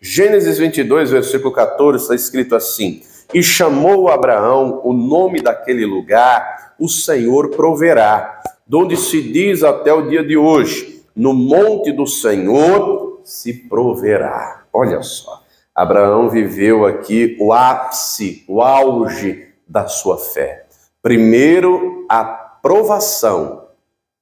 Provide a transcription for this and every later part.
Gênesis 22, versículo 14, está escrito assim: e chamou Abraão o nome daquele lugar, o Senhor proverá, donde se diz até o dia de hoje, no monte do Senhor se proverá. Olha só, Abraão viveu aqui o ápice, o auge da sua fé. Primeiro a provação,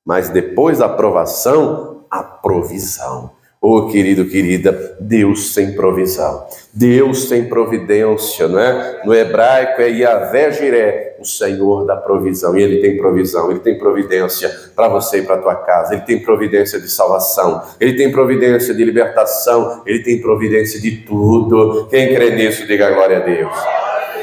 mas depois da provação, a provisão. Oh, querido, querida, Deus tem provisão, Deus tem providência, não é? No hebraico é Yahvé Jiré, o Senhor da provisão, e Ele tem provisão, Ele tem providência para você e para a tua casa, Ele tem providência de salvação, Ele tem providência de libertação, Ele tem providência de tudo. Quem crê nisso, diga glória a Deus.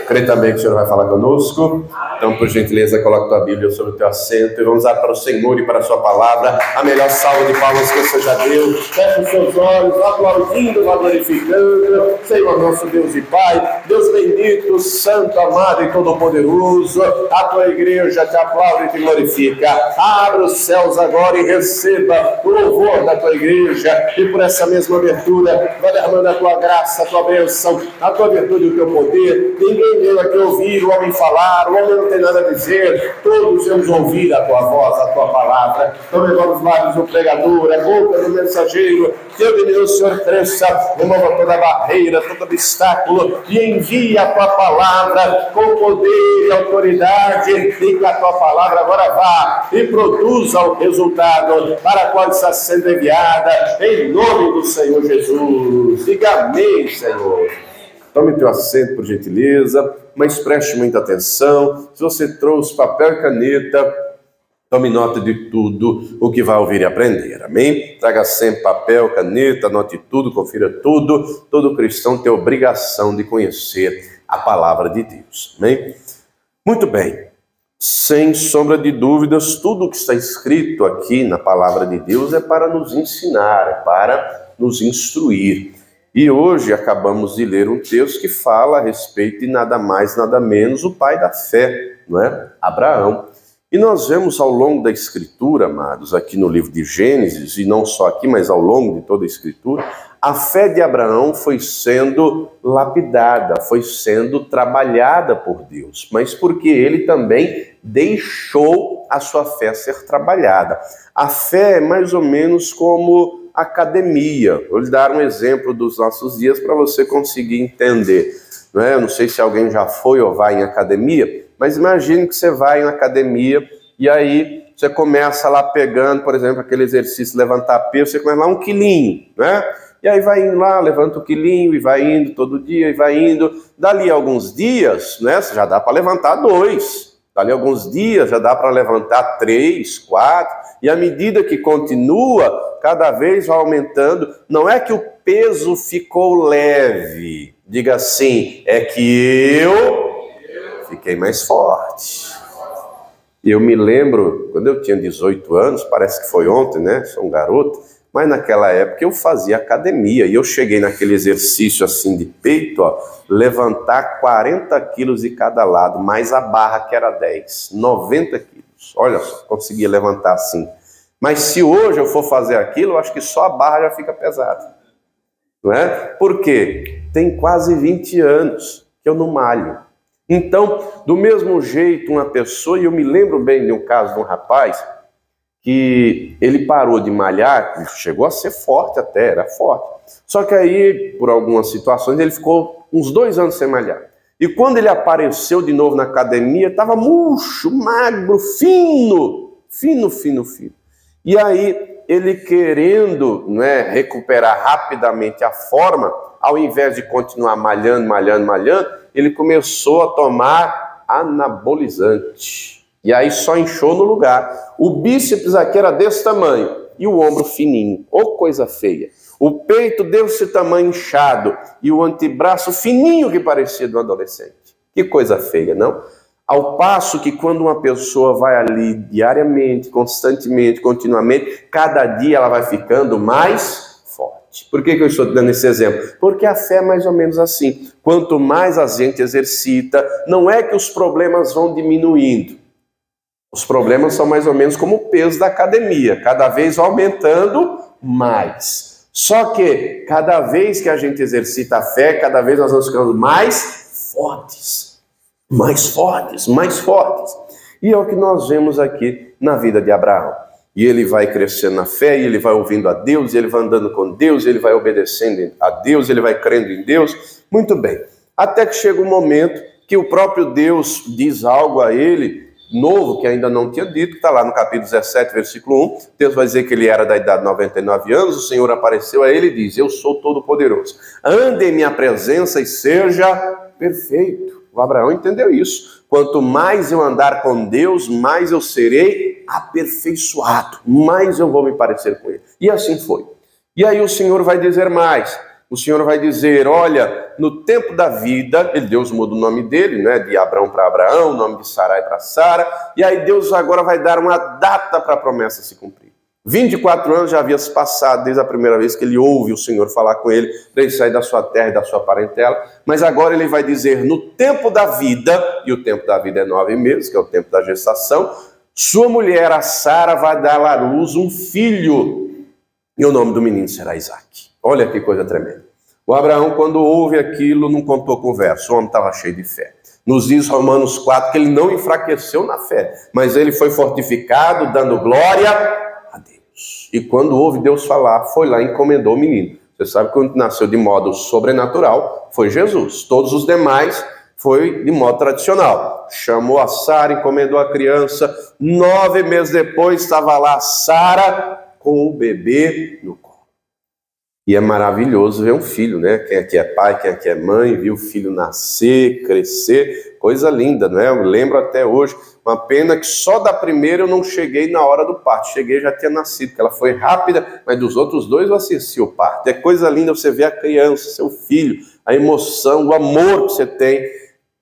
Crê também que o Senhor vai falar conosco? Então, por gentileza, coloque tua Bíblia sobre o teu assento e vamos dar para o Senhor e para a sua palavra a melhor salva de palmas que você já deu. Feche os seus olhos, aplaudindo, glorificando. Senhor nosso Deus e Pai, Deus bendito, santo, amado e todo-poderoso, a tua igreja te aplaude e te glorifica. Abra os céus agora e receba o louvor da tua igreja, e por essa mesma abertura vai derramando a tua graça, a tua bênção, a tua virtude e o teu poder. Ninguém veio aqui ouvir o homem falar, o homem não tem nada a dizer, todos vamos ouvir a tua voz, a tua palavra. Então levamos os lábios do pregador, a boca do mensageiro, que eu e o Senhor cresça, remova toda barreira, todo obstáculo, e envia a tua palavra com poder e autoridade, e que a tua palavra agora vá e produza o resultado para a qual está sendo enviada, em nome do Senhor Jesus. Diga amém, Senhor. Tome teu assento, por gentileza, mas preste muita atenção. Se você trouxe papel e caneta, tome nota de tudo o que vai ouvir e aprender, amém? Traga sempre papel, caneta, anote tudo, confira tudo. Todo cristão tem a obrigação de conhecer a palavra de Deus, amém? Muito bem, sem sombra de dúvidas, tudo o que está escrito aqui na palavra de Deus é para nos ensinar, é para nos instruir. E hoje acabamos de ler um texto que fala a respeito de nada mais, nada menos, o pai da fé, não é? Abraão. E nós vemos ao longo da Escritura, amados, aqui no livro de Gênesis, e não só aqui, mas ao longo de toda a Escritura, a fé de Abraão foi sendo lapidada, foi sendo trabalhada por Deus, mas porque ele também deixou a sua fé ser trabalhada. A fé é mais ou menos como academia. Vou lhe dar um exemplo dos nossos dias para você conseguir entender. Não é? Eu não sei se alguém já foi ou vai em academia, mas imagine que você vai em academia e aí você começa lá pegando, por exemplo, aquele exercício de levantar peso, você começa lá 1 quilinho, né? E aí vai indo lá, levanta 1 quilinho e vai indo todo dia e vai indo. Dali alguns dias, né? Já dá para levantar 2. Dali alguns dias já dá para levantar 3, 4. E à medida que continua, cada vez vai aumentando. Não é que o peso ficou leve. Diga assim, é que eu fiquei mais forte. E eu me lembro, quando eu tinha 18 anos, parece que foi ontem, né? Sou um garoto. Mas naquela época eu fazia academia. E eu cheguei naquele exercício assim de peito, ó, levantar 40 quilos de cada lado, mais a barra que era 10, 90 quilos. Olha só, conseguia levantar assim. Mas se hoje eu for fazer aquilo, eu acho que só a barra já fica pesada. Não é? Por quê? Tem quase 20 anos que eu não malho. Então, do mesmo jeito, uma pessoa, e eu me lembro bem de um caso de um rapaz, que ele parou de malhar, chegou a ser forte até, era forte. Só que aí, por algumas situações, ele ficou uns 2 anos sem malhar. E quando ele apareceu de novo na academia, estava murcho, magro, fino. E aí, ele querendo, né, recuperar rapidamente a forma, ao invés de continuar malhando, ele começou a tomar anabolizante. E aí só inchou no lugar. O bíceps aqui era desse tamanho e o ombro fininho. Ô, coisa feia. O peito deu-se tamanho inchado e o antebraço fininho que parecia de um adolescente. Que coisa feia, não? Ao passo que quando uma pessoa vai ali diariamente, constantemente, continuamente, cada dia ela vai ficando mais forte. Por que eu estou dando esse exemplo? Porque a fé é mais ou menos assim. Quanto mais a gente exercita, não é que os problemas vão diminuindo. Os problemas são mais ou menos como o peso da academia, cada vez aumentando mais. Só que cada vez que a gente exercita a fé, cada vez nós vamos ficando mais fortes, mais fortes, mais fortes. E é o que nós vemos aqui na vida de Abraão. E ele vai crescendo na fé, e ele vai ouvindo a Deus, e ele vai andando com Deus, ele vai obedecendo a Deus, ele vai crendo em Deus. Muito bem. Até que chega um momento que o próprio Deus diz algo a ele, novo, que ainda não tinha dito, que está lá no capítulo 17, versículo 1. Deus vai dizer que ele era da idade de 99 anos, o Senhor apareceu a ele e diz: eu sou todo-poderoso. Ande em minha presença e seja perfeito. O Abraão entendeu isso. Quanto mais eu andar com Deus, mais eu serei aperfeiçoado, mais eu vou me parecer com ele. E assim foi. E aí o Senhor vai dizer mais. O Senhor vai dizer: olha, no tempo da vida, Deus muda o nome dele, né, de Abraão para Abraão, o nome de Sarai para Sara, e aí Deus agora vai dar uma data para a promessa se cumprir. 24 anos já havia se passado desde a primeira vez que ele ouve o Senhor falar com ele, para ele sair da sua terra e da sua parentela, mas agora ele vai dizer: no tempo da vida, e o tempo da vida é 9 meses, que é o tempo da gestação, sua mulher, a Sara, vai dar à luz um filho, e o nome do menino será Isaque. Olha que coisa tremenda. O Abraão, quando ouve aquilo, não contou conversa. O homem estava cheio de fé. Nos diz Romanos 4 que ele não enfraqueceu na fé, mas ele foi fortificado, dando glória a Deus. E quando ouve Deus falar, foi lá e encomendou o menino. Você sabe que quando nasceu de modo sobrenatural, foi Jesus. Todos os demais foi de modo tradicional. Chamou a Sara, encomendou a criança. 9 meses depois, estava lá Sara com o bebê no colo. E é maravilhoso ver um filho, né? Quem aqui é pai, quem aqui é mãe, viu o filho nascer, crescer, coisa linda, não é? Eu lembro até hoje, uma pena que só da primeira eu não cheguei na hora do parto, cheguei e já tinha nascido, porque ela foi rápida, mas dos outros dois eu assisti o parto. É coisa linda você ver a criança, seu filho, a emoção, o amor que você tem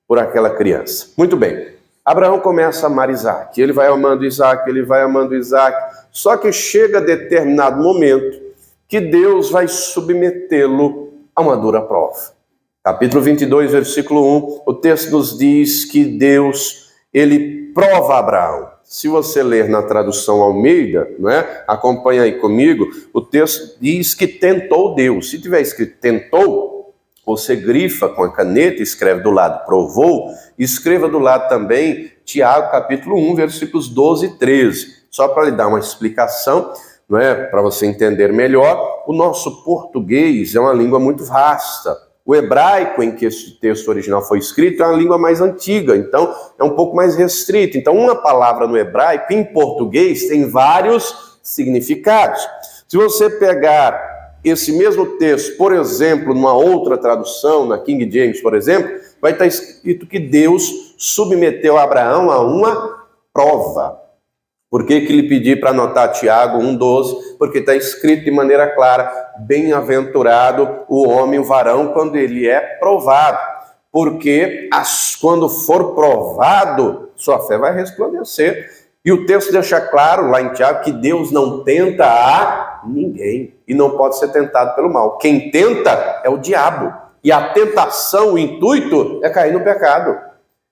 por aquela criança. Muito bem, Abraão começa a amar Isaque, ele vai amando Isaque, ele vai amando Isaque, só que chega determinado momento que Deus vai submetê-lo a uma dura prova. Capítulo 22, versículo 1, o texto nos diz que Deus, ele prova Abraão. Se você ler na tradução Almeida, não é? Acompanha aí comigo, o texto diz que tentou Deus. Se tiver escrito tentou, você grifa com a caneta, escreve do lado provou, e escreva do lado também Tiago, capítulo 1, versículos 12 e 13. Só para lhe dar uma explicação, não é? Para você entender melhor, o nosso português é uma língua muito vasta. O hebraico em que esse texto original foi escrito é uma língua mais antiga, então é um pouco mais restrito. Então uma palavra no hebraico, em português, tem vários significados. Se você pegar esse mesmo texto, por exemplo, numa outra tradução, na King James, por exemplo, vai estar escrito que Deus submeteu Abraão a uma prova. Por que ele pediu para anotar Tiago 1,12? Porque está escrito de maneira clara: bem-aventurado o homem, o varão, quando ele é provado. Porque quando for provado, sua fé vai resplandecer. E o texto deixa claro lá em Tiago que Deus não tenta a ninguém e não pode ser tentado pelo mal. Quem tenta é o diabo. E a tentação, o intuito, é cair no pecado,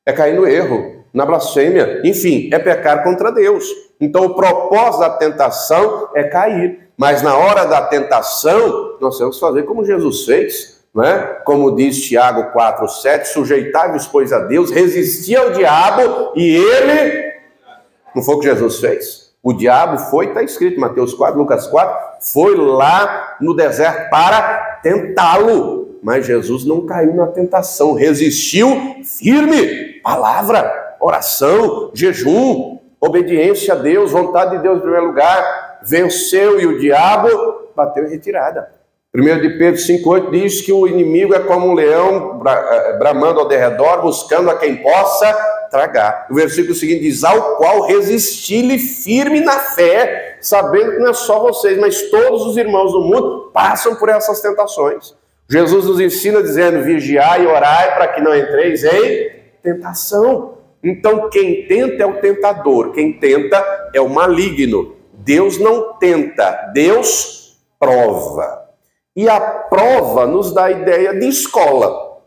é cair no erro, na blasfêmia, enfim, é pecar contra Deus. Então o propósito da tentação é cair, mas na hora da tentação nós temos que fazer como Jesus fez, não é? Como diz Tiago 4,7, sujeitai-vos, pois, a Deus, resisti ao diabo e ele... Não foi o que Jesus fez? O diabo foi, está escrito em Mateus 4, Lucas 4, foi lá no deserto para tentá-lo, mas Jesus não caiu na tentação, resistiu firme. Palavra, oração, jejum, obediência a Deus, vontade de Deus em primeiro lugar, venceu e o diabo bateu em retirada. 1 de Pedro 5,8 diz que o inimigo é como um leão bramando ao derredor, buscando a quem possa tragar. O versículo seguinte diz: ao qual resisti-lhe firme na fé, sabendo que não é só vocês, mas todos os irmãos do mundo passam por essas tentações. Jesus nos ensina dizendo: vigiai e orai para que não entreis em tentação. Então quem tenta é o tentador, quem tenta é o maligno. Deus não tenta, Deus prova. E a prova nos dá a ideia de escola.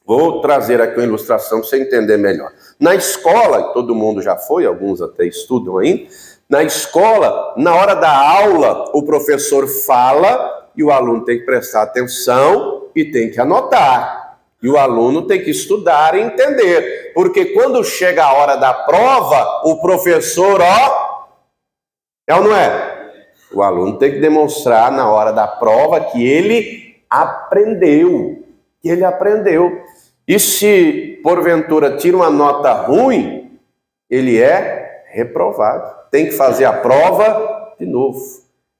Vou trazer aqui uma ilustração para você entender melhor. Na escola, todo mundo já foi, alguns até estudam ainda, na escola, na hora da aula, o professor fala e o aluno tem que prestar atenção e tem que anotar. E o aluno tem que estudar e entender. Porque quando chega a hora da prova, o professor, é ou não é? O aluno tem que demonstrar na hora da prova que ele aprendeu. Que ele aprendeu. E se, porventura, tira uma nota ruim, ele é reprovado. Tem que fazer a prova de novo.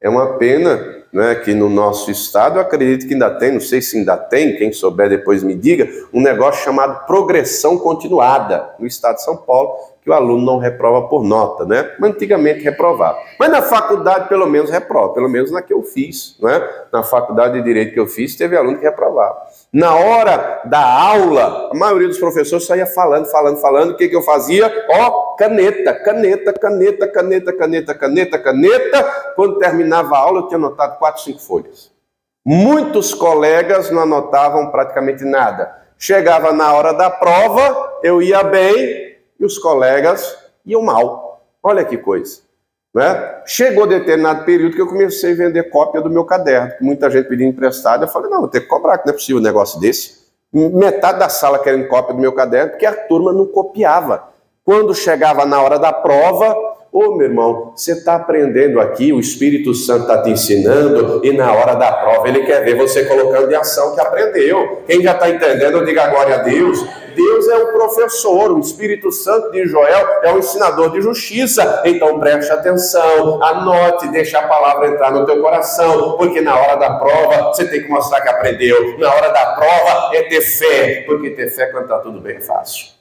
É uma pena, né, que no nosso estado, eu acredito que ainda tem, não sei se ainda tem, quem souber depois me diga, um negócio chamado progressão continuada no estado de São Paulo, que o aluno não reprova por nota, né? Mas antigamente reprovava. Mas na faculdade pelo menos reprova, pelo menos na que eu fiz, né? Na faculdade de Direito que eu fiz, teve aluno que reprovava. Na hora da aula, a maioria dos professores saía falando, o que eu fazia? Caneta. Quando terminava a aula, eu tinha anotado 4, 5 folhas. Muitos colegas não anotavam praticamente nada. Chegava na hora da prova, eu ia bem e os colegas iam mal. Olha que coisa. Né? Chegou determinado período que eu comecei a vender cópia do meu caderno. Muita gente pedindo emprestado. Eu falei, não, vou ter que cobrar, que não é possível um negócio desse. Metade da sala querendo cópia do meu caderno, porque a turma não copiava. Quando chegava na hora da prova, meu irmão, você está aprendendo aqui, o Espírito Santo está te ensinando, e na hora da prova ele quer ver você colocando em ação o que aprendeu. Quem já está entendendo, eu digo a glória a Deus. Deus é o professor, o Espírito Santo de Joel é o ensinador de justiça. Então preste atenção, anote, deixa a palavra entrar no teu coração, porque na hora da prova você tem que mostrar que aprendeu. Na hora da prova é ter fé, porque ter fé quando está tudo bem é fácil.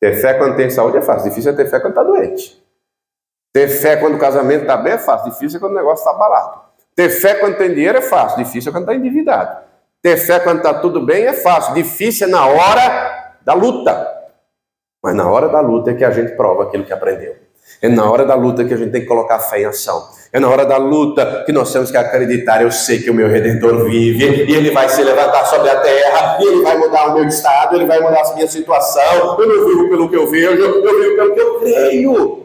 Ter fé quando tem saúde é fácil, difícil é ter fé quando está doente. Ter fé quando o casamento está bem é fácil, difícil é quando o negócio está abalado. Ter fé quando tem dinheiro é fácil, difícil é quando está endividado. Ter fé quando está tudo bem é fácil, difícil é na hora da luta. Mas na hora da luta é que a gente prova aquilo que aprendeu. É na hora da luta que a gente tem que colocar fé em ação. É na hora da luta que nós temos que acreditar, eu sei que o meu Redentor vive, e Ele vai se levantar sobre a terra, e Ele vai mudar o meu estado, Ele vai mudar a minha situação. Eu não vivo pelo que eu vejo, eu vivo pelo que eu creio.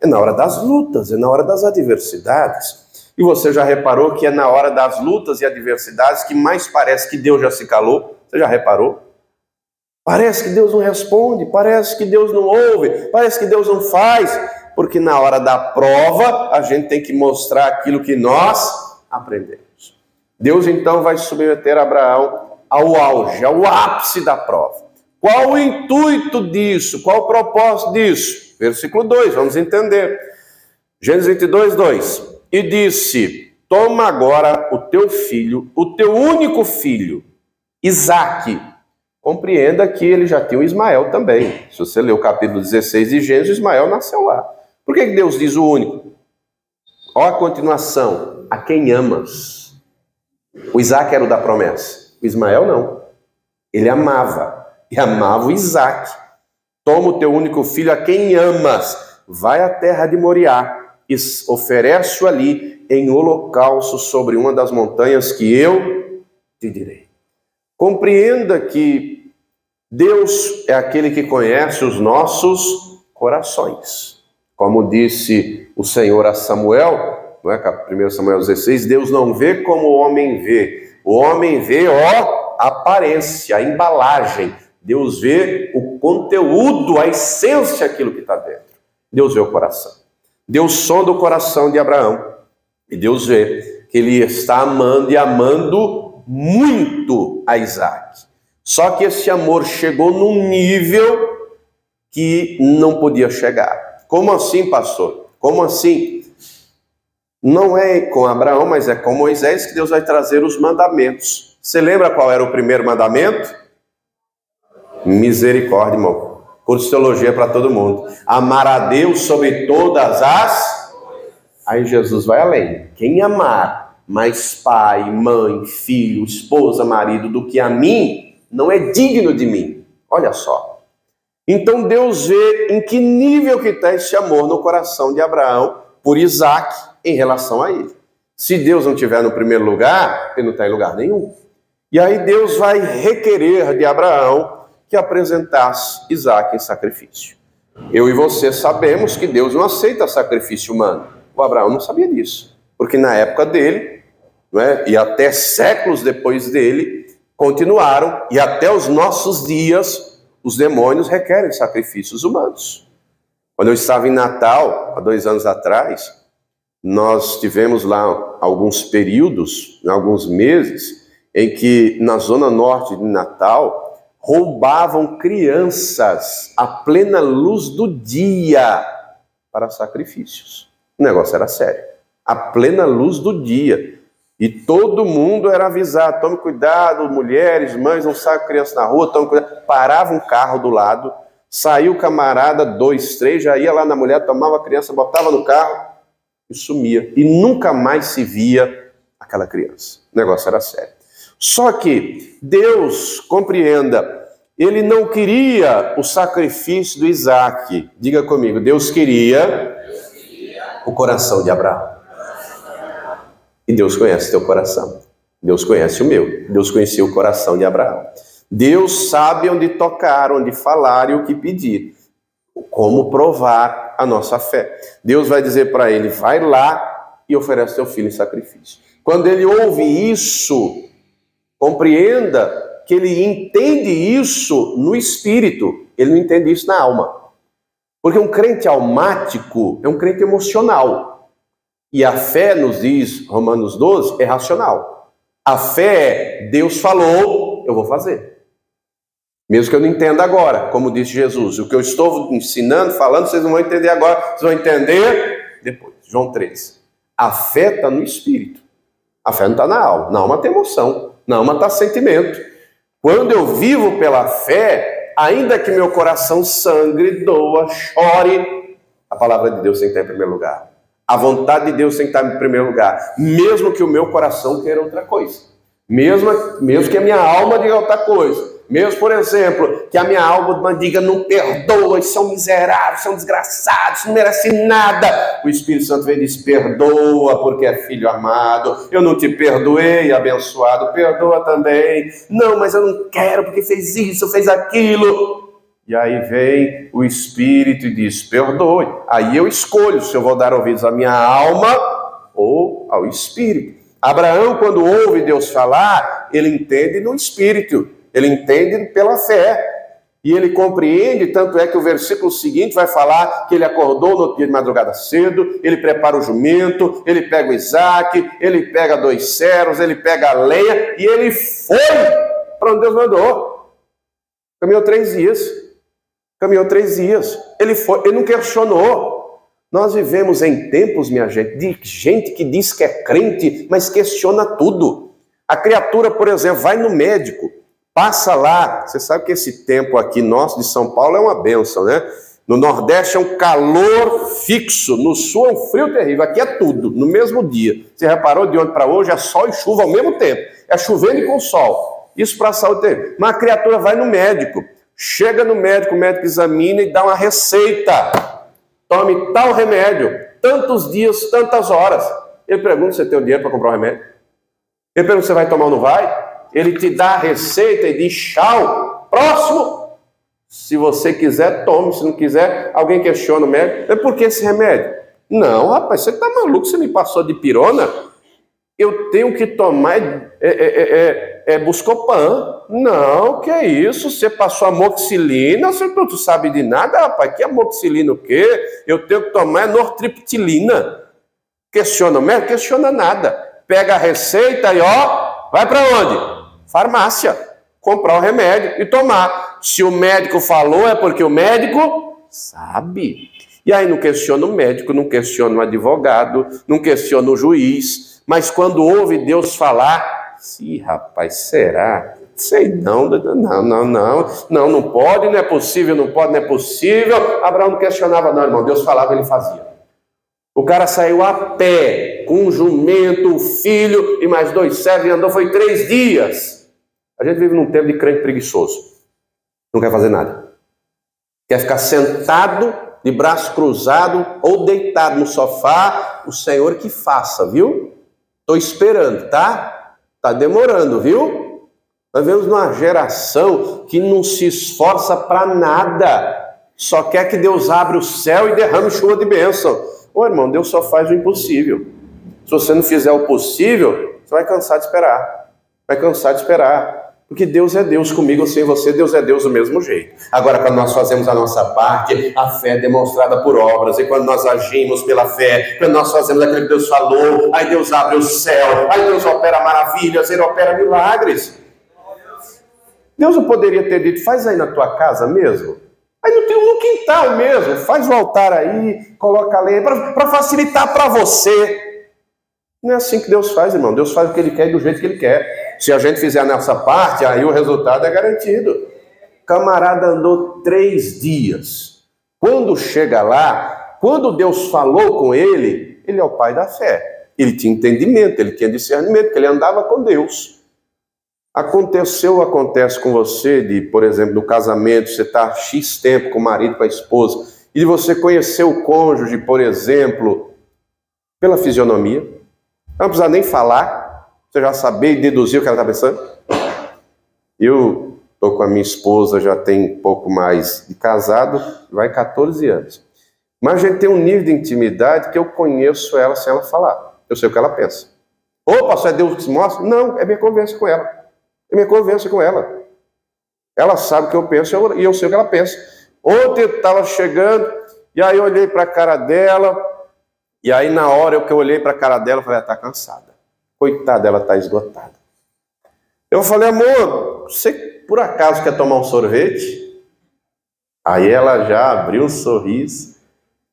É na hora das lutas, é na hora das adversidades. E você já reparou que é na hora das lutas e adversidades que mais parece que Deus já se calou? Você já reparou? Parece que Deus não responde, parece que Deus não ouve, parece que Deus não faz, porque na hora da prova a gente tem que mostrar aquilo que nós aprendemos. Deus então vai submeter Abraão ao auge, ao ápice da prova. Qual o intuito disso? Qual o propósito disso? Versículo 2, vamos entender. Gênesis 22, 2. E disse, toma agora o teu filho, o teu único filho, Isaque. Compreenda que ele já tinha o Ismael também. Se você ler o capítulo 16 de Gênesis, Ismael nasceu lá. Por que Deus diz o único? Olha a continuação. A quem amas. O Isaque era o da promessa. O Ismael não. Ele amava. E amava o Isaque. Toma o teu único filho a quem amas. Vai à terra de Moriá. E oferece-o ali em holocausto sobre uma das montanhas que eu te direi. Compreenda que Deus é aquele que conhece os nossos corações. Como disse o Senhor a Samuel, não é? 1 Samuel 16, Deus não vê como o homem vê. O homem vê, a aparência, a embalagem. Deus vê o conteúdo, a essência, aquilo que está dentro. Deus vê o coração. Deus sonda o coração de Abraão. E Deus vê que ele está amando e amando muito a Isaque. Só que esse amor chegou num nível que não podia chegar. Como assim, pastor? Como assim? Não é com Abraão, mas é com Moisés que Deus vai trazer os mandamentos. Você lembra qual era o primeiro mandamento? Misericórdia, irmão. Curso de teologia para todo mundo. Amar a Deus sobre todas as... Aí Jesus vai além. Quem amar mais pai, mãe, filho, esposa, marido do que a mim, não é digno de mim. Olha só. Então Deus vê em que nível que está esse amor no coração de Abraão por Isaque em relação a ele. Se Deus não estiver no primeiro lugar, ele não está em lugar nenhum. E aí Deus vai requerer de Abraão que apresentasse Isaque em sacrifício. Eu e você sabemos que Deus não aceita sacrifício humano. O Abraão não sabia disso, porque na época dele, não é? E até séculos depois dele, continuaram, e até os nossos dias, os demônios requerem sacrifícios humanos. Quando eu estava em Natal, há 2 anos atrás, nós tivemos lá alguns períodos, alguns meses, em que na zona norte de Natal, roubavam crianças à plena luz do dia para sacrifícios. O negócio era sério. À plena luz do dia. E todo mundo era avisado, tome cuidado, mulheres, mães, não saiam criança na rua, tome cuidado. Parava um carro do lado, saiu o camarada, 2, 3, já ia lá na mulher, tomava a criança, botava no carro e sumia. E nunca mais se via aquela criança. O negócio era sério. Só que Deus, compreenda, Ele não queria o sacrifício do Isaac. Diga comigo, Deus queria o coração de Abraão. E Deus conhece teu coração. Deus conhece o meu. Deus conhecia o coração de Abraão. Deus sabe onde tocar, onde falar e o que pedir. Como provar a nossa fé. Deus vai dizer para ele, vai lá e oferece teu filho em sacrifício. Quando ele ouve isso, compreenda que ele entende isso no espírito. Ele não entende isso na alma. Porque um crente almático é um crente emocional. E a fé, nos diz Romanos 12, é racional. A fé é, Deus falou, eu vou fazer. Mesmo que eu não entenda agora, como disse Jesus. O que eu estou ensinando, falando, vocês não vão entender agora, vocês vão entender depois. João 13. A fé está no espírito. A fé não está na alma. Na alma tem emoção. Na alma está sentimento. Quando eu vivo pela fé, ainda que meu coração sangre, doa, chore, a palavra de Deus tem que estar em primeiro lugar. A vontade de Deus tem que estar em primeiro lugar. Mesmo que o meu coração queira outra coisa. Mesmo que a minha alma diga outra coisa. Mesmo, por exemplo, que a minha alma diga não perdoa, eles são miseráveis, são desgraçados, não merecem nada. O Espírito Santo vem e diz, perdoa porque é filho amado. Eu não te perdoei, abençoado, perdoa também. Não, mas eu não quero porque fez isso, fez aquilo. E aí vem o Espírito e diz, perdoe. Aí eu escolho se eu vou dar ouvidos à minha alma ou ao Espírito. Abraão, quando ouve Deus falar, ele entende no Espírito. Ele entende pela fé. E ele compreende, tanto é que o versículo seguinte vai falar que ele acordou no outro dia de madrugada cedo, ele prepara o jumento, ele pega o Isaac, ele pega 2 servos, ele pega a lenha, e ele foi para onde Deus mandou. Caminhou 3 dias. Caminhou 3 dias. Ele foi, ele não questionou. Nós vivemos em tempos, minha gente, de gente que diz que é crente, mas questiona tudo. A criatura, por exemplo, vai no médico, passa lá. Você sabe que esse tempo aqui nosso de São Paulo é uma bênção, né? No Nordeste é um calor fixo, no Sul é um frio terrível. Aqui é tudo, no mesmo dia. Você reparou, de ontem para hoje é sol e chuva ao mesmo tempo. É chovendo e com sol. Isso para a saúde terrível. Mas a criatura vai no médico. Chega no médico, o médico examina e dá uma receita. Tome tal remédio, tantos dias, tantas horas. Ele pergunta se você tem o dinheiro para comprar o remédio. Ele pergunta se você vai tomar ou não vai. Ele te dá a receita e diz tchau, próximo. Se você quiser, tome. Se não quiser, alguém questiona o médico. Por que esse remédio? Não, rapaz, você está maluco? Você me passou de pirona? Eu tenho que tomar Buscopan. Não, que é isso? Você passou amoxicilina? Você não sabe de nada, rapaz. Que amoxicilina o quê? Eu tenho que tomar nortriptilina. Questiona o médico? Questiona nada. Pega a receita e ó, vai para onde? Farmácia. Comprar o remédio e tomar. Se o médico falou, é porque o médico sabe. E aí não questiona o médico, não questiona o advogado, não questiona o juiz. Mas quando ouve Deus falar, sim, rapaz, será? Sei não pode, não é possível, não pode, não é possível. Abraão não questionava não, irmão, Deus falava, ele fazia. O cara saiu a pé, com um jumento, um filho e mais 2 servos e andou, foi 3 dias. A gente vive num tempo de crente preguiçoso, não quer fazer nada. Quer ficar sentado, de braço cruzado ou deitado no sofá, o Senhor que faça, viu? Estou esperando, tá? Está demorando, viu? Nós vemos uma geração que não se esforça para nada. Só quer que Deus abra o céu e derrame chuva de bênção. Ô irmão, Deus só faz o impossível. Se você não fizer o possível, você vai cansar de esperar. Vai cansar de esperar. Porque Deus é Deus comigo ou sem você, Deus é Deus do mesmo jeito. Agora, quando nós fazemos a nossa parte, a fé é demonstrada por obras. E quando nós agimos pela fé, quando nós fazemos aquilo que Deus falou, aí Deus abre o céu, aí Deus opera maravilhas, Ele opera milagres. Deus não poderia ter dito, faz aí na tua casa mesmo? Aí no quintal mesmo, faz o altar aí, coloca a lenha, para facilitar para você. Não é assim que Deus faz, irmão. Deus faz o que Ele quer e do jeito que Ele quer. Se a gente fizer a nossa parte, aí o resultado é garantido. O camarada andou 3 dias. Quando chega lá, quando Deus falou com ele, ele é o pai da fé. Ele tinha entendimento, ele tinha discernimento, porque ele andava com Deus. Acontece com você, por exemplo, no casamento, você está X tempo com o marido, com a esposa, e você conheceu o cônjuge, por exemplo, pela fisionomia. Não precisa nem falar, você já saber e deduzir o que ela está pensando. Eu estou com a minha esposa, já tem pouco mais de casado, vai 14 anos. Mas a gente tem um nível de intimidade que eu conheço ela sem ela falar. Eu sei o que ela pensa. Opa, só é Deus que se mostra? Não, é minha conversa com ela. É minha conversa com ela. Ela sabe o que eu penso e eu sei o que ela pensa. Ontem eu estava chegando, e aí eu olhei para a cara dela, e aí na hora que eu olhei para a cara dela, eu falei, ela está cansada. Coitada, ela está esgotada. Eu falei, amor, você por acaso quer tomar um sorvete? Aí ela já abriu um sorriso.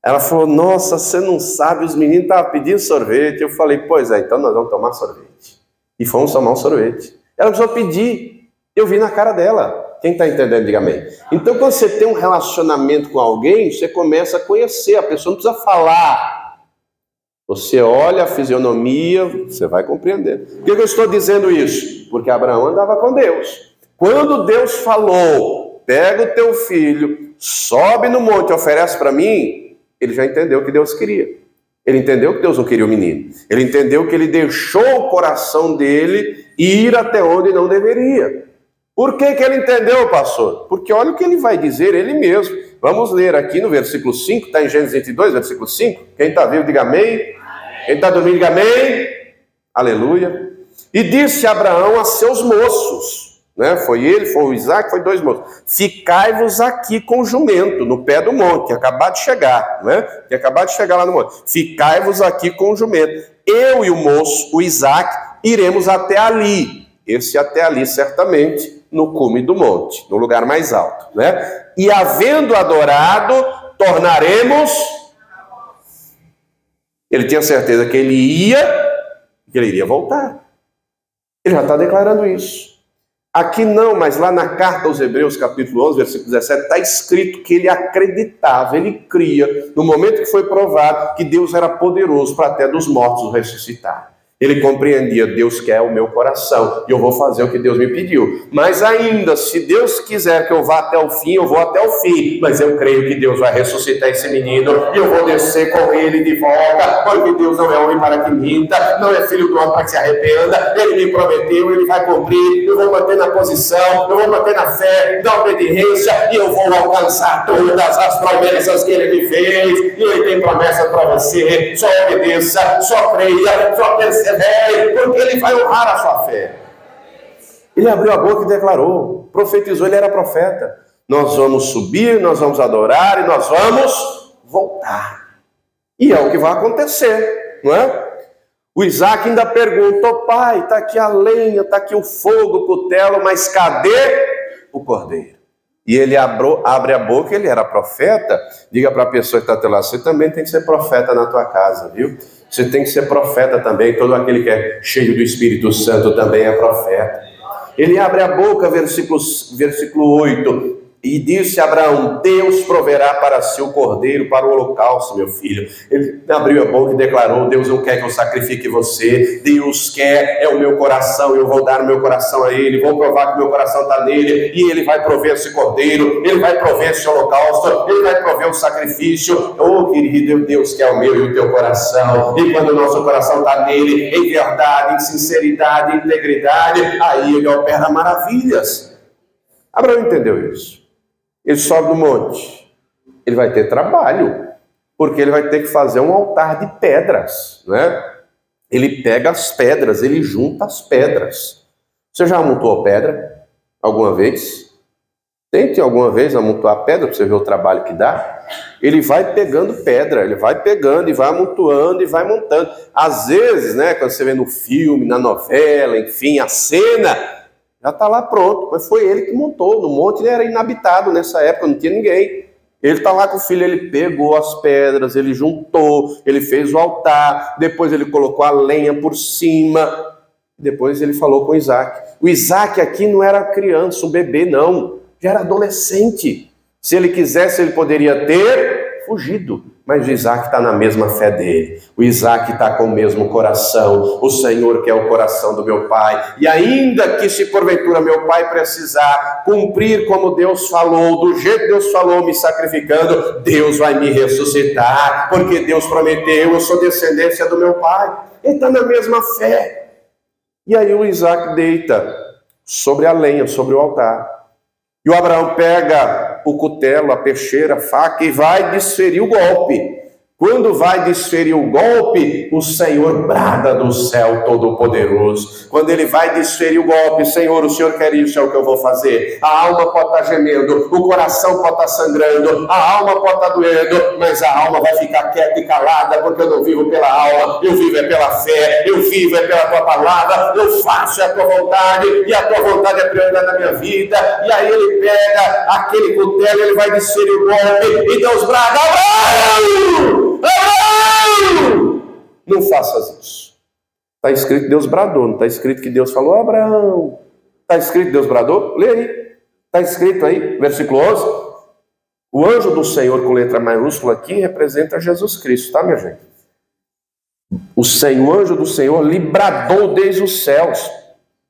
Ela falou, nossa, você não sabe, os meninos estavam pedindo sorvete. Eu falei, pois é, então nós vamos tomar sorvete. E fomos tomar um sorvete. Ela precisou pedir. Eu vi na cara dela. Quem está entendendo, diga amém. Então, quando você tem um relacionamento com alguém, você começa a conhecer. A pessoa não precisa falar. Você olha a fisionomia, você vai compreender. Por que eu estou dizendo isso? Porque Abraão andava com Deus. Quando Deus falou, pega o teu filho, sobe no monte e oferece para mim, ele já entendeu o que Deus queria. Ele entendeu que Deus não queria o menino. Ele entendeu que ele deixou o coração dele ir até onde não deveria. Por que ele entendeu, pastor? Porque olha o que ele vai dizer ele mesmo. Vamos ler aqui no versículo 5, está em Gênesis 22, versículo 5. Quem está vivo, diga amém. Quem está dormindo, diga amém. Aleluia. E disse Abraão a seus moços, né? Foi ele, foi o Isaac, foi 2 moços. Ficai-vos aqui com o jumento, no pé do monte, que acabou de chegar, né? Que acabou de chegar lá no monte. Ficai-vos aqui com o jumento. Eu e o moço, o Isaac, iremos até ali. Esse até ali, certamente, no cume do monte, no lugar mais alto, né? E havendo adorado, tornaremos. Ele tinha certeza que ele iria voltar. Ele já está declarando isso. Aqui não, mas lá na carta aos Hebreus, capítulo 11, versículo 17, está escrito que ele acreditava, ele cria, no momento que foi provado, que Deus era poderoso para até dos mortos o ressuscitar. Ele compreendia, Deus quer o meu coração, e eu vou fazer o que Deus me pediu. Mas ainda, se Deus quiser que eu vá até o fim, eu vou até o fim. Mas eu creio que Deus vai ressuscitar esse menino, e eu vou descer com ele de volta, porque Deus não é homem para que minta, não é filho do homem para que se arrependa. Ele me prometeu, ele vai cumprir, eu vou manter na posição, eu vou manter na fé, na obediência, e eu vou alcançar todas as promessas que ele me fez. E ele tem promessa para você, só obedeça, só creia, só persevere, porque ele vai honrar a sua fé. Ele abriu a boca e declarou, profetizou, ele era profeta. Nós vamos subir, nós vamos adorar e nós vamos voltar. E é o que vai acontecer, não é? O Isaac ainda perguntou, pai, está aqui a lenha, está aqui o fogo, o cutelo, mas cadê o cordeiro? E ele abre a boca, ele era profeta. Diga para a pessoa que está até lá, você também tem que ser profeta na tua casa, viu? Você tem que ser profeta também, todo aquele que é cheio do Espírito Santo também é profeta. Ele abre a boca, versículo 8, e disse a Abraão, Deus proverá para si o cordeiro para o holocausto, meu filho. Ele abriu a boca e declarou, Deus não quer que eu sacrifique você, Deus quer, é o meu coração, eu vou dar o meu coração a ele, vou provar que o meu coração está nele, e ele vai prover esse cordeiro, ele vai prover esse holocausto, ele vai prover o sacrifício. Oh, querido, Deus quer o meu e o teu coração, e quando o nosso coração está nele, em verdade, em sinceridade, em integridade, aí ele opera maravilhas. Abraão entendeu isso. Ele sobe no monte, ele vai ter trabalho, porque ele vai ter que fazer um altar de pedras, né? ele pega as pedras, ele junta as pedras. Você já amontoou pedra alguma vez? Tente alguma vez amontoar pedra para você ver o trabalho que dá. Ele vai pegando pedra, ele vai pegando e vai amontoando e vai montando. Às vezes, né, quando você vê no filme, na novela, enfim, a cena já está lá pronto, mas foi ele que montou. No monte era inabitado nessa época, não tinha ninguém. Ele está lá com o filho, ele pegou as pedras, ele juntou, ele fez o altar, depois ele colocou a lenha por cima, depois ele falou com Isaac. O Isaac aqui não era criança, um bebê, não, já era adolescente. Se ele quisesse, ele poderia ter fugido, mas o Isaac está na mesma fé dele. O Isaac está com o mesmo coração. O Senhor quer o coração do meu pai. E ainda que se porventura meu pai precisar cumprir como Deus falou, do jeito que Deus falou, me sacrificando, Deus vai me ressuscitar, porque Deus prometeu, eu sou descendência do meu pai. Ele está na mesma fé. E aí o Isaac deita sobre a lenha, sobre o altar. E o Abraão pega o cutelo, a peixeira, a faca e vai desferir o golpe. Quando vai desferir o golpe, o Senhor brada do céu Todo-Poderoso. Quando ele vai desferir o golpe, Senhor, o Senhor quer isso, é o que eu vou fazer. A alma pode estar gemendo, o coração pode estar sangrando, a alma pode estar doendo, mas a alma vai ficar quieta e calada, porque eu não vivo pela alma, eu vivo é pela fé, eu vivo é pela tua palavra, eu faço a tua vontade, e a tua vontade é prioridade na minha vida. E aí ele pega aquele cutelo, ele vai desferir o golpe, e Deus brada, Abraão! Abraão! Não faças isso. Está escrito que Deus bradou, não está escrito que Deus falou, Abraão. Está escrito que Deus bradou? Lê aí. Está escrito aí, versículo 11. O anjo do Senhor, com letra maiúscula aqui, representa Jesus Cristo, tá, minha gente? O anjo do Senhor lhe bradou desde os céus.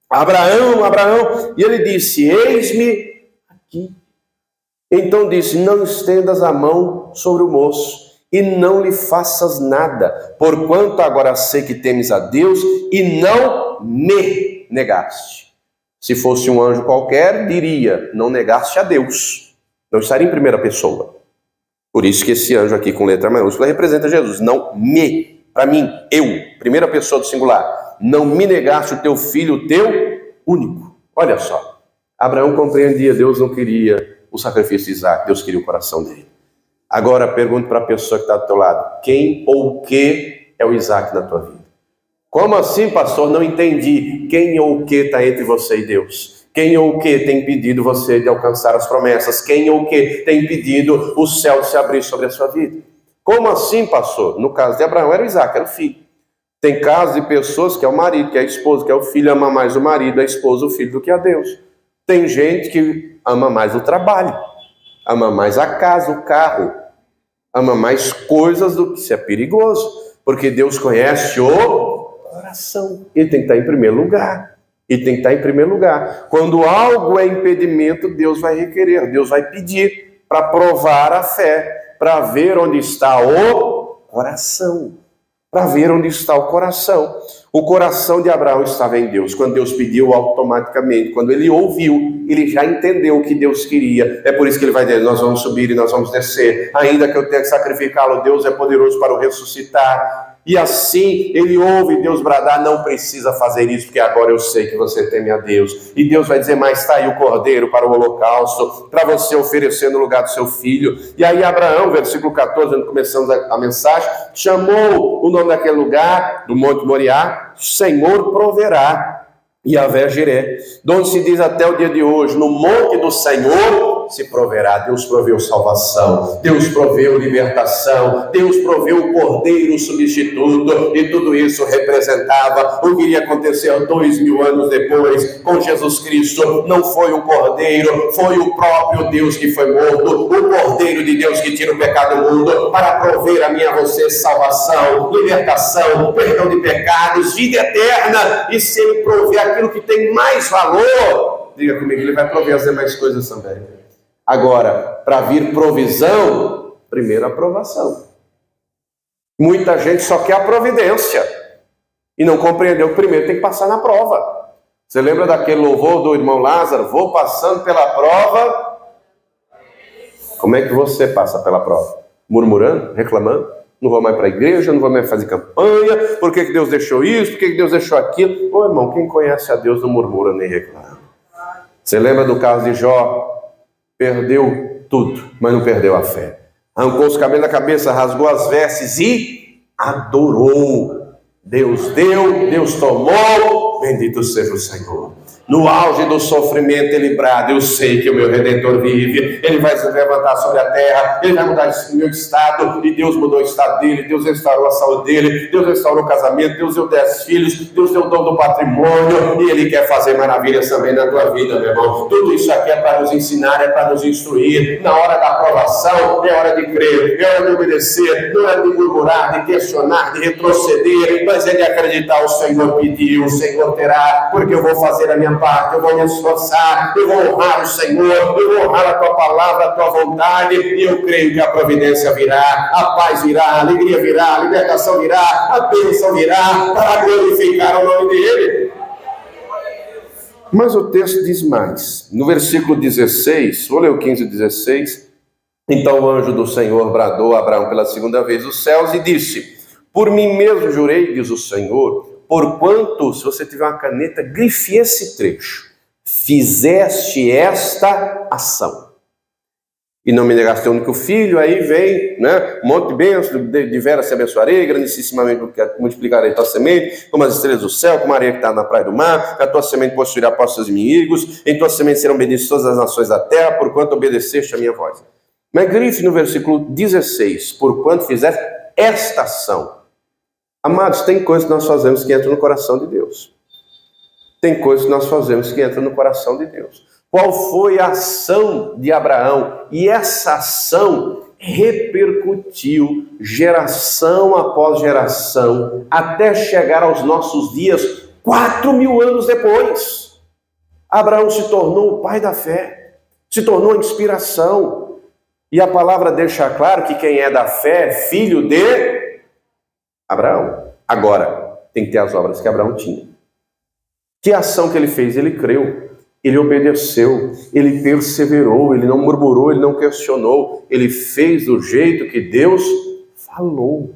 Abraão, Abraão. E ele disse, eis-me aqui. Então disse, não estendas a mão sobre o moço, e não lhe faças nada, porquanto agora sei que temes a Deus e não me negaste. Se fosse um anjo qualquer, diria, não negaste a Deus. Não estaria em primeira pessoa. Por isso que esse anjo aqui com letra maiúscula representa Jesus. Não me, para mim, eu, primeira pessoa do singular. Não me negaste o teu filho, o teu único. Olha só, Abraão compreendia, Deus não queria o sacrifício de Isaac, Deus queria o coração dele. Agora pergunto para a pessoa que está do teu lado, quem ou o que é o Isaac na tua vida? Como assim, pastor? Não entendi. Quem ou o que está entre você e Deus? Quem ou o que tem impedido você de alcançar as promessas? Quem ou o que tem impedido o céu de se abrir sobre a sua vida? Como assim, pastor? No caso de Abraão era o Isaac, era o filho. Tem casos de pessoas que é o marido, que é a esposa, que é o filho, ama mais o marido, a esposa, o filho do que a Deus. Tem gente que ama mais o trabalho, ama mais a casa, o carro, ama mais coisas do que isso é perigoso, porque Deus conhece o coração. Ele tem que estar em primeiro lugar. Ele tem que estar em primeiro lugar. Quando algo é impedimento, Deus vai requerer, Deus vai pedir para provar a fé, para ver onde está o coração. Para ver onde está o coração. O coração de Abraão estava em Deus. Quando Deus pediu, automaticamente, quando ele ouviu, ele já entendeu o que Deus queria. É por isso que ele vai dizer, nós vamos subir e nós vamos descer. Ainda que eu tenha que sacrificá-lo, Deus é poderoso para o ressuscitar. E assim ele ouve Deus bradar, não precisa fazer isso, porque agora eu sei que você teme a Deus. E Deus vai dizer, mas está aí o cordeiro para o holocausto, para você oferecer no lugar do seu filho. E aí Abraão, versículo 14, onde começamos a mensagem, chamou o nome daquele lugar, do Monte Moriá, Senhor proverá, Yahvé Jiré, onde se diz até o dia de hoje, no monte do Senhor se proverá. Deus proveu salvação, Deus proveu libertação, Deus proveu o cordeiro substituto, e tudo isso representava o que iria acontecer 2000 anos depois com Jesus Cristo. Não foi um cordeiro, foi o próprio Deus que foi morto, o cordeiro de Deus que tira o pecado do mundo, para prover a mim e a você salvação, libertação, perdão de pecados, vida eterna. E se ele prover aquilo que tem mais valor, diga comigo, ele vai prover as demais coisas também. Agora, para vir provisão, primeiro a aprovação. Muita gente só quer a providência e não compreendeu que primeiro tem que passar na prova. Você lembra daquele louvor do irmão Lázaro? Vou passando pela prova. Como é que você passa pela prova? Murmurando? Reclamando? Não vou mais para a igreja, não vou mais fazer campanha. Por que Deus deixou isso? Por que Deus deixou aquilo? Ô irmão, quem conhece a Deus não murmura nem reclama. Você lembra do caso de Jó? Perdeu tudo, mas não perdeu a fé. Arrancou os cabelos da cabeça, rasgou as vestes e adorou. Deus deu, Deus tomou, bendito seja o Senhor. No auge do sofrimento ele brada, eu sei que o meu Redentor vive, ele vai se levantar sobre a terra, ele vai mudar o meu estado, e Deus mudou o estado dele, Deus restaurou a saúde dele, Deus restaurou o casamento, Deus deu 10 filhos, Deus deu o dom do patrimônio, e ele quer fazer maravilhas também na tua vida, meu irmão. Tudo isso aqui é para nos ensinar, é para nos instruir. Na hora da aprovação, é hora de crer, é hora de obedecer, não é de murmurar, de questionar, de retroceder, mas é de acreditar. O Senhor pediu, o Senhor terá, porque eu vou fazer a minha parte, eu vou me esforçar, eu vou honrar o Senhor, eu vou honrar a tua palavra, a tua vontade, e eu creio que a providência virá, a paz virá, a alegria virá, a libertação virá, a bênção virá, para glorificar o nome dele. Mas o texto diz mais, no versículo 16, vou ler o 15 e 16, então o anjo do Senhor bradou a Abraão pela segunda vez os céus e disse, por mim mesmo jurei, diz o Senhor, porquanto, se você tiver uma caneta, grife esse trecho. Fizeste esta ação. E não me negaste teu único filho, aí vem, né, um monte de bênçãos, de veras te abençoarei, grandissimamente multiplicarei tua semente, como as estrelas do céu, como a areia que está na praia do mar, a tua semente possuirá postos inimigos, em tua semente serão benditas todas as nações da terra, porquanto obedeceste a minha voz. Mas grife no versículo 16, porquanto fizeste esta ação. Amados, tem coisas que nós fazemos que entram no coração de Deus. Tem coisas que nós fazemos que entram no coração de Deus. Qual foi a ação de Abraão? E essa ação repercutiu geração após geração, até chegar aos nossos dias, 4.000 anos depois. Abraão se tornou o pai da fé, se tornou a inspiração. E a palavra deixa claro que quem é da fé é filho de Abraão. Agora, tem que ter as obras que Abraão tinha. Que ação que ele fez? Ele creu, ele obedeceu, ele perseverou, ele não murmurou, ele não questionou, ele fez do jeito que Deus falou.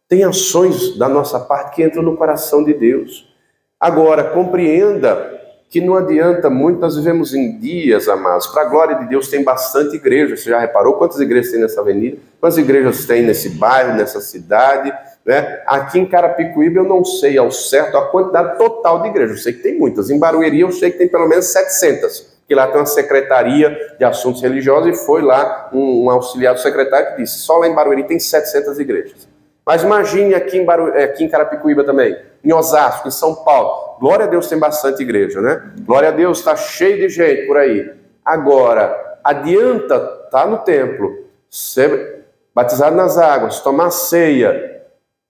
Tem ações da nossa parte que entram no coração de Deus. Agora, compreenda que não adianta muito, nós vivemos em dias, amados, para a glória de Deus tem bastante igreja. Você já reparou quantas igrejas tem nessa avenida? Quantas igrejas tem nesse bairro, nessa cidade? Né? Aqui em Carapicuíba eu não sei ao certo a quantidade total de igrejas, eu sei que tem muitas. Em Barueri eu sei que tem pelo menos 700, que lá tem uma secretaria de assuntos religiosos e foi lá um auxiliar do secretário que disse, só lá em Barueri tem 700 igrejas. Mas imagine aqui em Carapicuíba também, em Osasco, em São Paulo. Glória a Deus tem bastante igreja, né? Glória a Deus, está cheio de gente por aí. Agora, adianta estar no templo, ser batizado nas águas, tomar ceia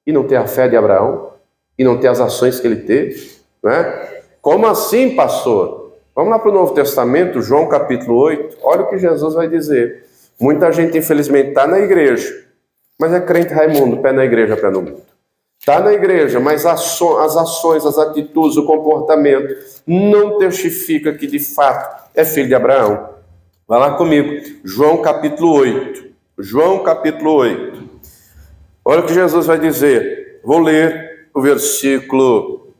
e não ter a fé de Abraão? E não ter as ações que ele teve? Né? Como assim, pastor? Vamos lá para o Novo Testamento, João capítulo 8. Olha o que Jesus vai dizer. Muita gente, infelizmente, está na igreja, mas é crente Raimundo, pé na igreja, pé no mundo. Está na igreja, mas as ações, as atitudes, o comportamento não testifica que de fato é filho de Abraão. Vai lá comigo, João capítulo 8. João capítulo 8. Olha o que Jesus vai dizer. Vou ler o versículo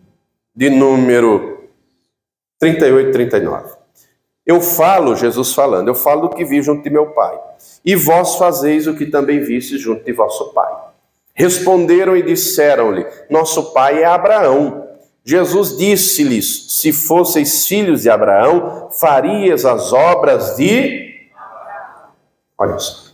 de número 38 e 39. Eu falo, Jesus falando, eu falo do que vi junto de meu Pai. E vós fazeis o que também vistes junto de vosso Pai. Responderam e disseram-lhe, nosso pai é Abraão. Jesus disse-lhes, se fosseis filhos de Abraão, farias as obras de... Olha só.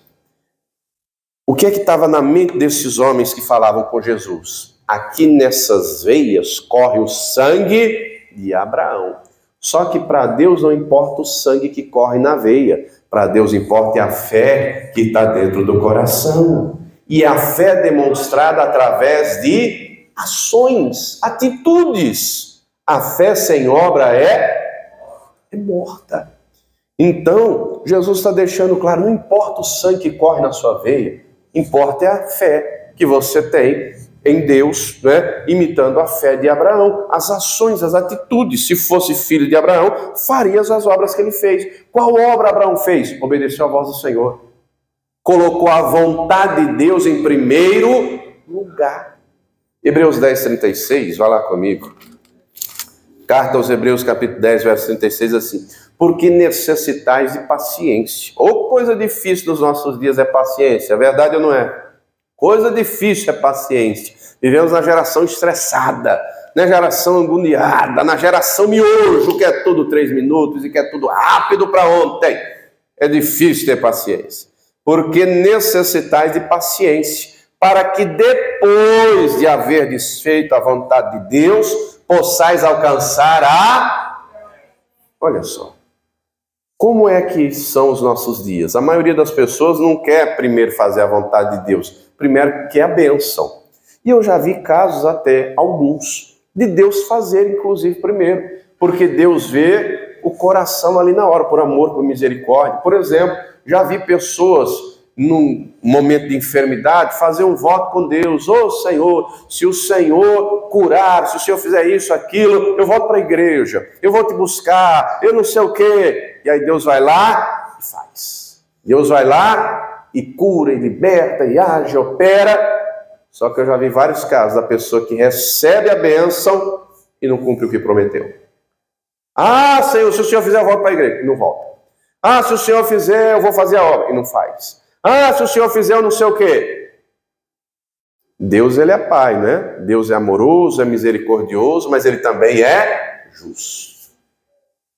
O que é que estava na mente desses homens que falavam com Jesus? Aqui nessas veias corre o sangue de Abraão. Só que para Deus não importa o sangue que corre na veia. Para Deus importa a fé que está dentro do coração. E a fé demonstrada através de ações, atitudes. A fé sem obra é morta. Então, Jesus está deixando claro, não importa o sangue que corre na sua veia, importa é a fé que você tem em Deus, né? Imitando a fé de Abraão, as ações, as atitudes. Se fosse filho de Abraão, farias as obras que ele fez. Qual obra Abraão fez? Obedeceu à voz do Senhor. colocou a vontade de Deus em primeiro lugar. Hebreus 10, 36, vai lá comigo. Carta aos Hebreus, capítulo 10, verso 36, assim: porque necessitais de paciência. Ou coisa difícil dos nossos dias é paciência, é verdade ou não é? Coisa difícil é paciência. Vivemos na geração estressada, na geração agoniada, na geração miojo, que é tudo 3 minutos e que é tudo rápido para ontem. É difícil ter paciência. Porque necessitais de paciência, para que depois de haver desfeito a vontade de Deus, possais alcançar a... Olha só, como é que são os nossos dias? A maioria das pessoas não quer primeiro fazer a vontade de Deus, primeiro quer a bênção. E eu já vi casos até, alguns, de Deus fazer, inclusive, primeiro, porque Deus vê o coração ali na hora, por amor, por misericórdia. Por exemplo, já vi pessoas num momento de enfermidade, fazer um voto com Deus: ô Senhor, se o Senhor curar, se o Senhor fizer isso, aquilo, eu volto para a igreja, eu vou te buscar, eu não sei o quê. E aí Deus vai lá e faz. Deus vai lá e cura, e liberta, e age, opera. Só que eu já vi vários casos da pessoa que recebe a bênção e não cumpre o que prometeu. Ah, Senhor, se o Senhor fizer, eu volto para a igreja. E não volta. Ah, se o Senhor fizer, eu vou fazer a obra. E não faz. Ah, se o Senhor fizer, eu não sei o quê. Deus, ele é Pai, né? Deus é amoroso, é misericordioso, mas ele também é justo.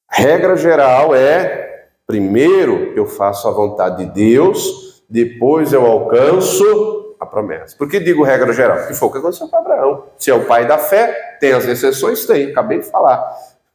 A regra geral é: primeiro eu faço a vontade de Deus, depois eu alcanço a promessa. Por que digo regra geral? Porque foi o que aconteceu com Abraão. Se é o pai da fé, tem as exceções? Tem, acabei de falar.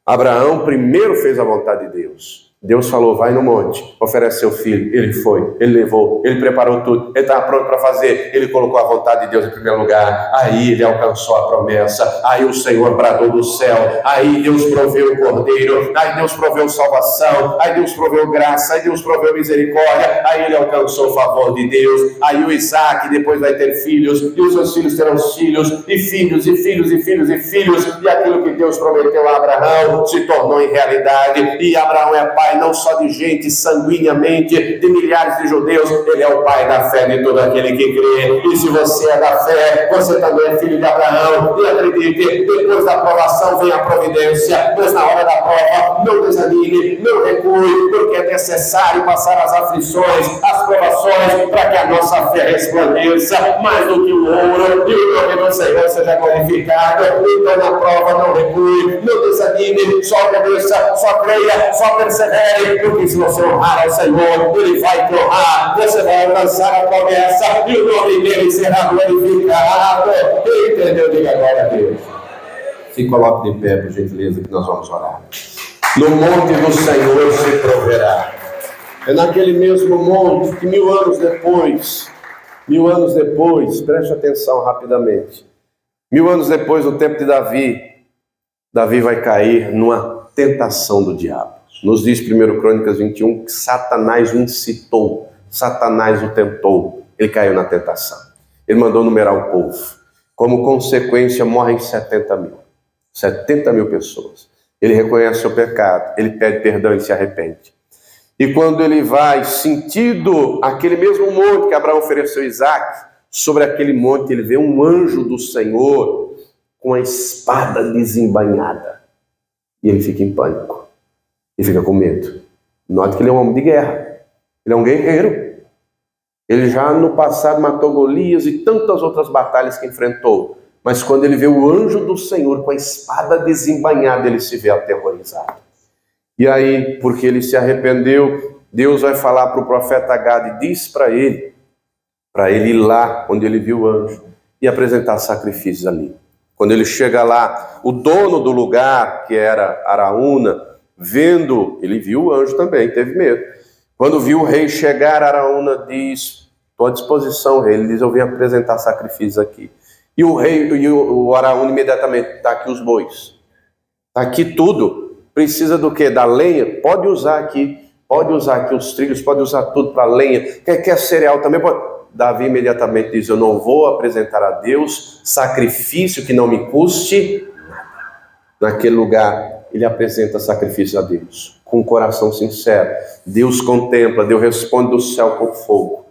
Abraão primeiro fez a vontade de Deus. Deus falou: vai no monte, oferece seu filho. Ele foi, ele levou, ele preparou tudo, ele estava pronto para fazer, ele colocou a vontade de Deus em primeiro lugar. Aí ele alcançou a promessa, aí o Senhor bradou do céu, aí Deus proveu o cordeiro, aí Deus proveu salvação, aí Deus proveu graça, aí Deus proveu misericórdia, aí ele alcançou o favor de Deus. Aí o Isaac depois vai ter filhos, e os seus filhos terão filhos, e filhos, e filhos, e filhos, e filhos, e aquilo que Deus prometeu a Abraão se tornou em realidade. E Abraão é pai não só de gente sanguineamente, de milhares de judeus, ele é o pai da fé de todo aquele que crê. E se você é da fé, você também é filho de Abraão. E acredite, depois da provação vem a providência, mas na hora da prova não desanime, não recue, porque é necessário passar as aflições, as provações, para que a nossa fé resplandeça mais do que o ouro, e o nome do Senhor seja glorificado. Então na prova não recue, não desanime, só obedeça, só creia, só persevere. Porque se você honrar ao Senhor, Ele vai te honrar, você vai alcançar a promessa e o nome dele será glorificado. Quem entendeu, diga glória a Deus. Se coloque de pé, por gentileza, que nós vamos orar. No monte do Senhor se proverá. É naquele mesmo monte que 1000 anos depois, preste atenção rapidamente, 1000 anos depois, no tempo de Davi vai cair numa tentação do diabo. Nos diz 1 Crônicas 21 que Satanás o incitou, Satanás o tentou, ele caiu na tentação. Ele mandou numerar o povo. Como consequência, morrem 70 mil pessoas. Ele reconhece o pecado, ele pede perdão e se arrepende. E quando ele vai sentido aquele mesmo monte que Abraão ofereceu a Isaac, sobre aquele monte ele vê um anjo do Senhor com a espada desembainhada. E ele fica em pânico. E fica com medo. Note que ele é um homem de guerra. Ele é um guerreiro. Ele já no passado matou Golias e tantas outras batalhas que enfrentou. Mas quando ele vê o anjo do Senhor com a espada desembainhada, ele se vê aterrorizado. E aí, porque ele se arrependeu, Deus vai falar para o profeta Gade, diz para ele ir lá onde ele viu o anjo e apresentar sacrifícios ali. Quando ele chega lá, o dono do lugar, que era Araúna, vendo, ele viu o anjo também, teve medo. Quando viu o rei chegar, Araúna diz: estou à disposição, rei. Ele diz: eu vim apresentar sacrifícios aqui. E o rei, o Araúna imediatamente: está aqui os bois, está aqui tudo. Precisa do quê? Da lenha? Pode usar aqui os trilhos, pode usar tudo para lenha. Quer cereal também? Pode. Davi imediatamente diz: eu não vou apresentar a Deus sacrifício que não me custe nada. Naquele lugar, ele apresenta sacrifício a Deus, com um coração sincero. Deus contempla, Deus responde do céu com fogo.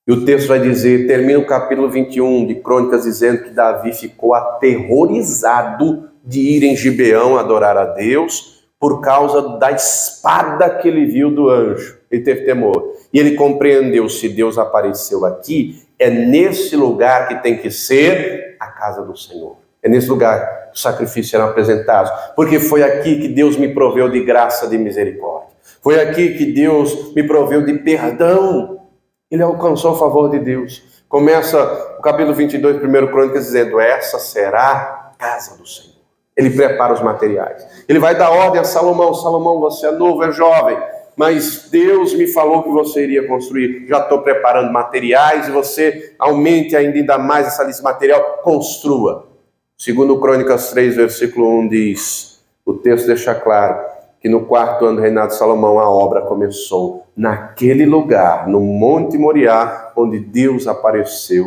E o texto vai dizer, termina o capítulo 21 de Crônicas dizendo que Davi ficou aterrorizado de ir em Gibeão adorar a Deus por causa da espada que ele viu do anjo. Ele teve temor. E ele compreendeu, se Deus apareceu aqui, é nesse lugar que tem que ser a casa do Senhor. É nesse lugar que os sacrifícios serão apresentados. Porque foi aqui que Deus me proveu de graça, de misericórdia. Foi aqui que Deus me proveu de perdão. Ele alcançou o favor de Deus. Começa o capítulo 22, 1 Crônicas, dizendo, essa será a casa do Senhor. Ele prepara os materiais. Ele vai dar ordem a Salomão. Salomão, você é novo, é jovem, mas Deus me falou que você iria construir. Já estou preparando materiais e você aumente ainda mais essa lista de material. Construa. Segundo Crônicas 3, versículo 1 diz, o texto deixa claro, que no 4º ano do reinado de Salomão a obra começou naquele lugar, no Monte Moriá, onde Deus apareceu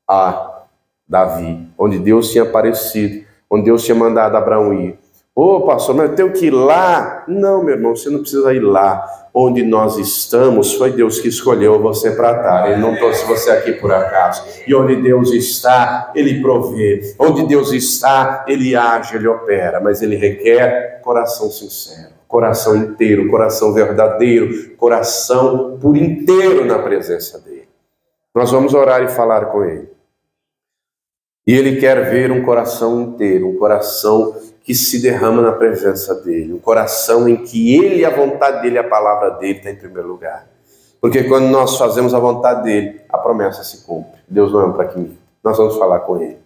a Davi, onde Deus tinha aparecido, onde Deus tinha mandado Abraão ir. Ô pastor, mas eu tenho que ir lá? Não, meu irmão, você não precisa ir lá. Onde nós estamos, foi Deus que escolheu você para estar. Ele não trouxe você aqui por acaso. E onde Deus está, Ele provê. Onde Deus está, Ele age, Ele opera. Mas Ele requer coração sincero, coração inteiro, coração verdadeiro, coração por inteiro na presença dEle. Nós vamos orar e falar com Ele. E Ele quer ver um coração inteiro, um coração que se derrama na presença dEle, um coração em que Ele, a vontade dEle, a palavra dEle está em primeiro lugar. Porque quando nós fazemos a vontade dEle, a promessa se cumpre. Deus não é um para que nós vamos falar com Ele.